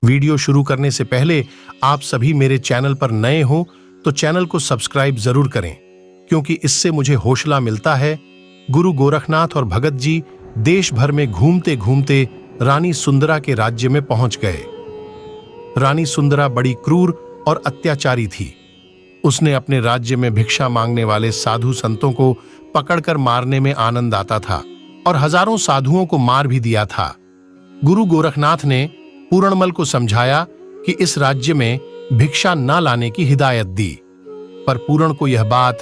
Video शुरू करने से पहले आप सभी मेरे चैनल पर नए हो तो चैनल को सब्सक्राइब जरूर करें, क्योंकि इससे मुझे हौसला मिलता है। गुरु गोरखनाथ और भगत जी देश भर में घूमते घूमते रानी सुंदरा के राज्य में पहुंच गए। रानी सुंदरा बड़ी क्रूर और अत्याचारी थी। उसने अपने राज्य में भिक्षा मांगने वाले साधु संतों को पकड़कर मारने में आनंद आता था और हजारों साधुओं को मार भी दिया था। गुरु गोरखनाथ ने पूर्णमल को समझाया कि इस राज्य में भिक्षा न लाने की हिदायत दी, पर पूर्ण को यह बात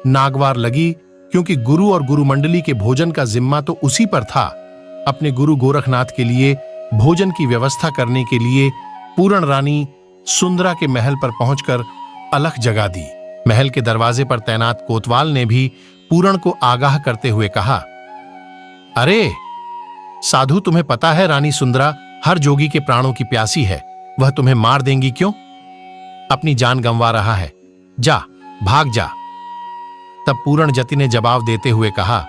नागवार लगी, क्योंकि गुरु और गुरु मंडली के भोजन का जिम्मा तो उसी पर था। अपने गुरु गोरखनाथ के लिए भोजन की व्यवस्था करने के लिए पूर्ण रानी सुंदरा के महल पर पहुंचकर अलख जगा दी। महल के दरवाजे पर तैनात कोतवाल ने भी पूर्ण को आगाह करते हुए कहा, अरे साधु, तुम्हें पता है रानी सुंदरा हर जोगी के प्राणों की प्यासी है, वह तुम्हें मार देंगी क्यों? अपनी जान गंवा रहा है, जा भाग जा। तब पूर्ण जति ने जवाब देते हुए कहा,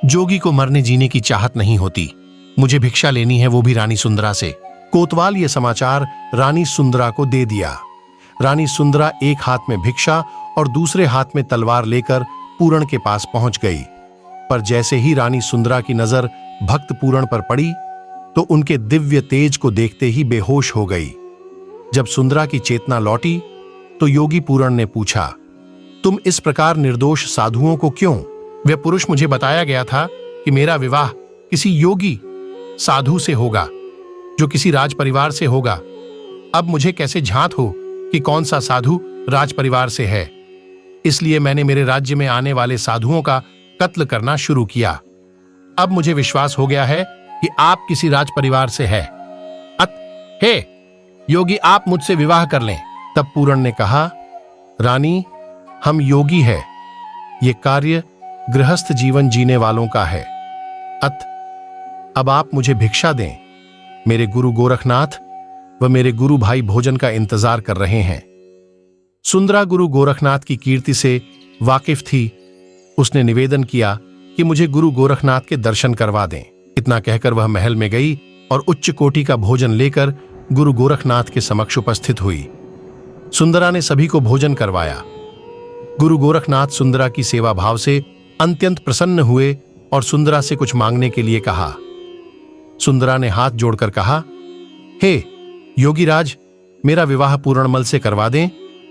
जोगी को मरने जीने की चाहत नहीं होती, मुझे भिक्षा लेनी है, वो भी रानी सुंदरा से। कोतवाल ये समाचार रानी सुंदरा को दे दिया। रानी सुंदरा एक हाथ में भिक्षा और दूसरे हाथ में तलवार लेकर पूर्ण के पास पहुंच गई। पर जैसे ही रानी सुंदरा की नजर भक्त पूर्ण पर पड़ी तो उनके दिव्य तेज को देखते ही बेहोश हो गई। जब सुंदरा की चेतना लौटी तो योगी पूर्ण ने पूछा, तुम इस प्रकार निर्दोष साधुओं को क्यों? वह पुरुष, मुझे बताया गया था कि मेरा विवाह किसी योगी साधु से होगा जो किसी राज परिवार से होगा। अब मुझे कैसे झांत हो कि कौन सा साधु राज परिवार से है? इसलिए मैंने मेरे राज्य में आने वाले साधुओं का कत्ल करना शुरू किया। अब मुझे विश्वास हो गया है कि आप किसी राज परिवार से है। हे योगी, आप मुझसे विवाह कर लें। तब पूर्ण ने कहा, रानी, हम योगी हैं, ये कार्य गृहस्थ जीवन जीने वालों का है। अब आप मुझे भिक्षा दें। मेरे गुरु गोरखनाथ व मेरे गुरु भाई भोजन का इंतजार कर रहे हैं। सुंदरा गुरु गोरखनाथ की कीर्ति से वाकिफ थी। उसने निवेदन किया कि मुझे गुरु गोरखनाथ के दर्शन करवा दें। इतना कहकर वह महल में गई और उच्च कोटि का भोजन लेकर गुरु गोरखनाथ के समक्ष उपस्थित हुई। सुंदरा ने सभी को भोजन करवाया। गुरु गोरखनाथ सुंदरा की सेवा भाव से अत्यंत प्रसन्न हुए और सुंदरा से कुछ मांगने के लिए कहा। सुंदरा ने हाथ जोड़कर कहा, हे योगीराज, मेरा विवाह पूर्णमल से करवा दें,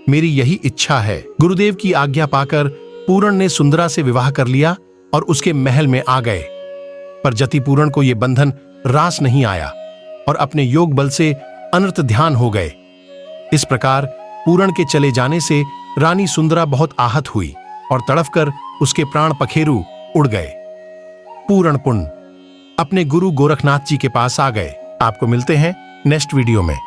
मेरी यही इच्छा है। गुरुदेव की आज्ञा पाकर पूर्ण ने सुंदरा से विवाह कर लिया और उसके महल में आ गए। पर जति पूर्ण को यह बंधन रास नहीं आया और अपने योग बल से अनर्थ ध्यान हो गए। इस प्रकार पूर्ण के चले जाने से रानी सुंदरा बहुत आहत हुई और तड़फकर उसके प्राण पखेरु उड़ गए। पूर्ण पुण्य अपने गुरु गोरखनाथ जी के पास आ गए। आपको मिलते हैं नेक्स्ट वीडियो में।